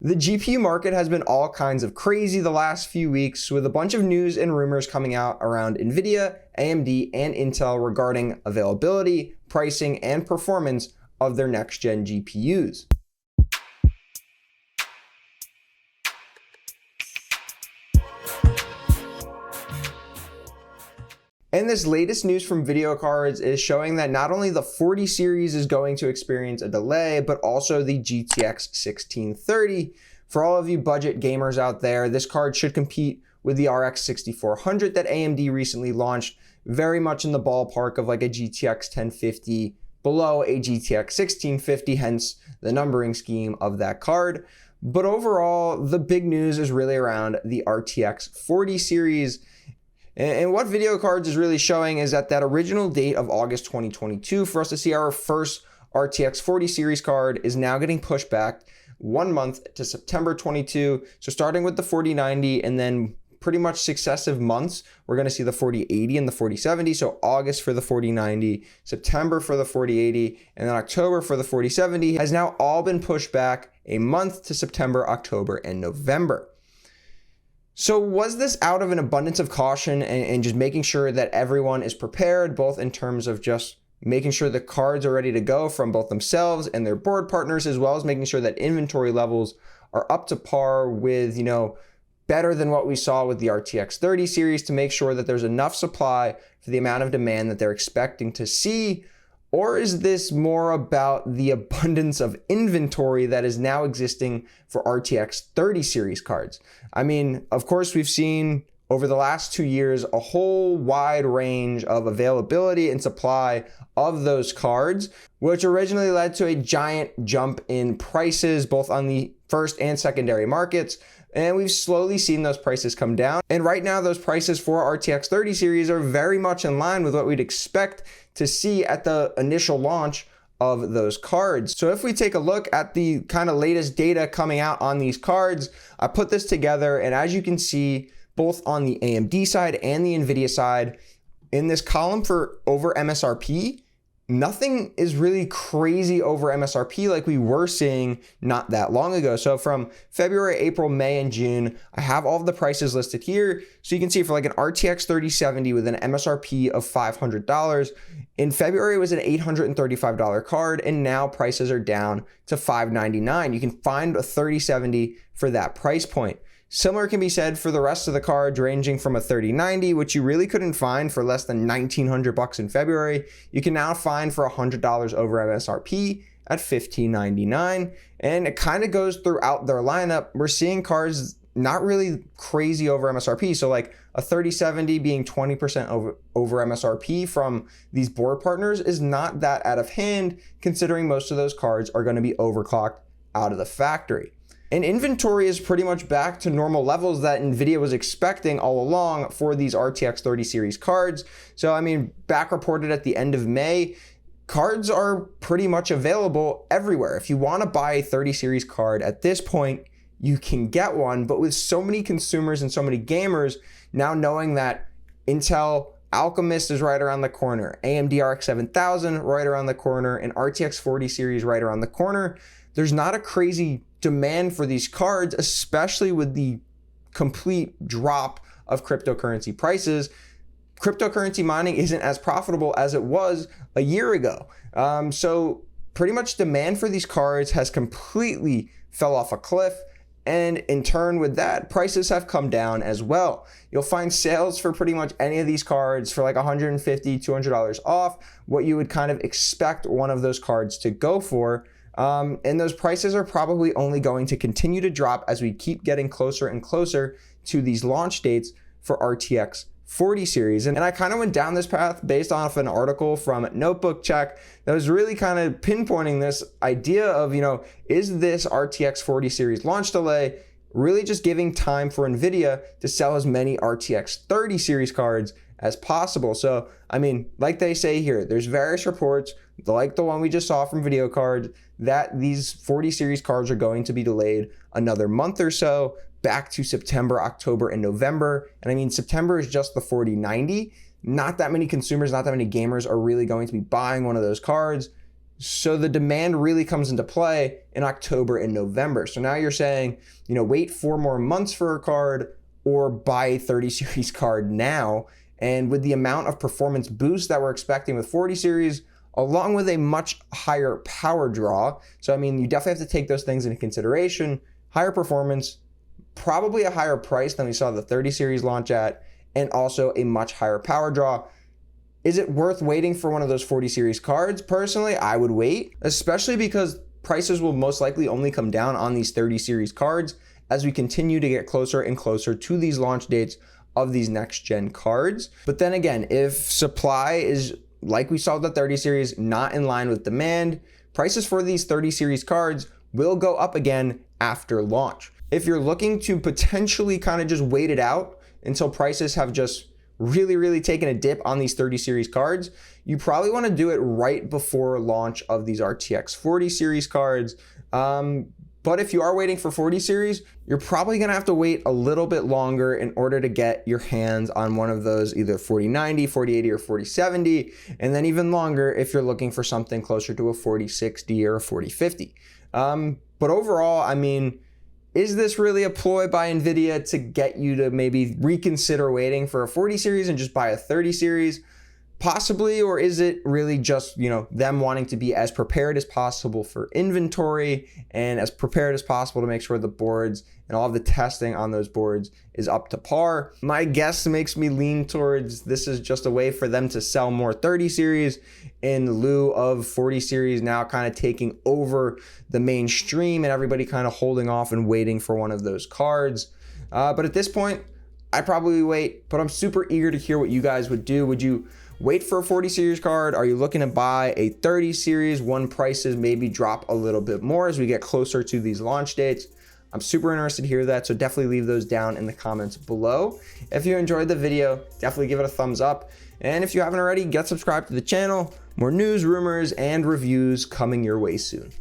The GPU market has been all kinds of crazy the last few weeks, with a bunch of news and rumors coming out around Nvidia, AMD, and Intel regarding availability, pricing, and performance of their next-gen GPUs. And this latest news from video cards is showing that not only the 40 series is going to experience a delay, but also the GTX 1630. For all of you budget gamers out there, this card should compete with the RX 6400 that AMD recently launched, very much in the ballpark of like a GTX 1050 below a GTX 1650, hence the numbering scheme of that card. But overall, the big news is really around the RTX 40 series. And what video cards is really showing is that original date of August 2022 for us to see our first RTX 40 series card is now getting pushed back 1 month to September 22. So starting with the 4090 and then pretty much successive months, we're going to see the 4080 and the 4070. So August for the 4090, September for the 4080, and then October for the 4070 has now all been pushed back a month to September, October, and November. So was this out of an abundance of caution and just making sure that everyone is prepared, both in terms of just making sure the cards are ready to go from both themselves and their board partners, as well as making sure that inventory levels are up to par with, better than what we saw with the RTX 30 series, to make sure that there's enough supply for the amount of demand that they're expecting to see? Or is this more about the abundance of inventory that is now existing for RTX 30 series cards? I mean, of course, we've seen over the last 2 years a whole wide range of availability and supply of those cards, which originally led to a giant jump in prices, both on the first and secondary markets. And we've slowly seen those prices come down. And right now, those prices for RTX 30 series are very much in line with what we'd expect to see at the initial launch of those cards. So if we take a look at the kind of latest data coming out on these cards, I put this together, and as you can see, both on the AMD side and the Nvidia side, in this column for over MSRP, nothing is really crazy over MSRP like we were seeing not that long ago. So from February, April, May, and June, I have all of the prices listed here. So you can see for like an RTX 3070 with an MSRP of $500, in February it was an $835 card, and now prices are down to $599. You can find a 3070 for that price point. Similar can be said for the rest of the cards, ranging from a 3090, which you really couldn't find for less than $1,900 in February. You can now find for $100 over MSRP at $1,599. And it kind of goes throughout their lineup. We're seeing cards not really crazy over MSRP. So like a 3070 being 20% over MSRP from these board partners is not that out of hand, considering most of those cards are going to be overclocked out of the factory. And inventory is pretty much back to normal levels that Nvidia was expecting all along for these RTX 30 series cards. So, I mean, back reported at the end of May, cards are pretty much available everywhere. If you want to buy a 30 series card at this point, you can get one. But with so many consumers and so many gamers now knowing that Intel Alchemist is right around the corner, AMD RX 7000 right around the corner, and RTX 40 series right around the corner, there's not a crazy demand for these cards, especially with the complete drop of cryptocurrency prices. Cryptocurrency mining isn't as profitable as it was a year ago. So pretty much demand for these cards has completely fell off a cliff. And in turn with that, prices have come down as well. You'll find sales for pretty much any of these cards for like $150, $200 off what you would kind of expect one of those cards to go for. And those prices are probably only going to continue to drop as we keep getting closer and closer to these launch dates for RTX 40 series. And I kind of went down this path based off an article from Notebook Check that was really kind of pinpointing this idea of, is this RTX 40 series launch delay really just giving time for Nvidia to sell as many RTX 30 series cards as possible? So, I mean, like they say here, there's various reports, like the one we just saw from Video Cards, that these 40 series cards are going to be delayed another month or so, back to September, October, and November. And I mean, September is just the 4090. Not that many consumers, not that many gamers are really going to be buying one of those cards. So the demand really comes into play in October and November. So now you're saying, wait 4 more months for a card or buy a 30 series card now. And with the amount of performance boost that we're expecting with 40 series, along with a much higher power draw. So, you definitely have to take those things into consideration. Higher performance, probably a higher price than we saw the 30 series launch at, and also a much higher power draw. Is it worth waiting for one of those 40 series cards? Personally, I would wait, especially because prices will most likely only come down on these 30 series cards as we continue to get closer and closer to these launch dates of these next gen cards. But then again, if supply is, like we saw with the 30 series, not in line with demand, prices for these 30 series cards will go up again after launch. If you're looking to potentially kind of just wait it out until prices have just really taken a dip on these 30 series cards, you probably want to do it right before launch of these RTX 40 series cards. But if you are waiting for 40 series, you're probably going to have to wait a little bit longer in order to get your hands on one of those, either 4090, 4080, or 4070, and then even longer if you're looking for something closer to a 4060 or a 4050. But overall, is this really a ploy by Nvidia to get you to maybe reconsider waiting for a 40 series and just buy a 30 series? Possibly, or is it really just, them wanting to be as prepared as possible for inventory and as prepared as possible to make sure the boards and all of the testing on those boards is up to par? My guess makes me lean towards this is just a way for them to sell more 30 series in lieu of 40 series now kind of taking over the mainstream and everybody kind of holding off and waiting for one of those cards. But at this point, I'd probably wait, but I'm super eager to hear what you guys would do. Would you wait for a 40 series card? Are you looking to buy a 30 series when prices maybe drop a little bit more as we get closer to these launch dates? I'm super interested to hear that, so definitely leave those down in the comments below. If you enjoyed the video, definitely give it a thumbs up. And if you haven't already, get subscribed to the channel. More news, rumors, and reviews coming your way soon.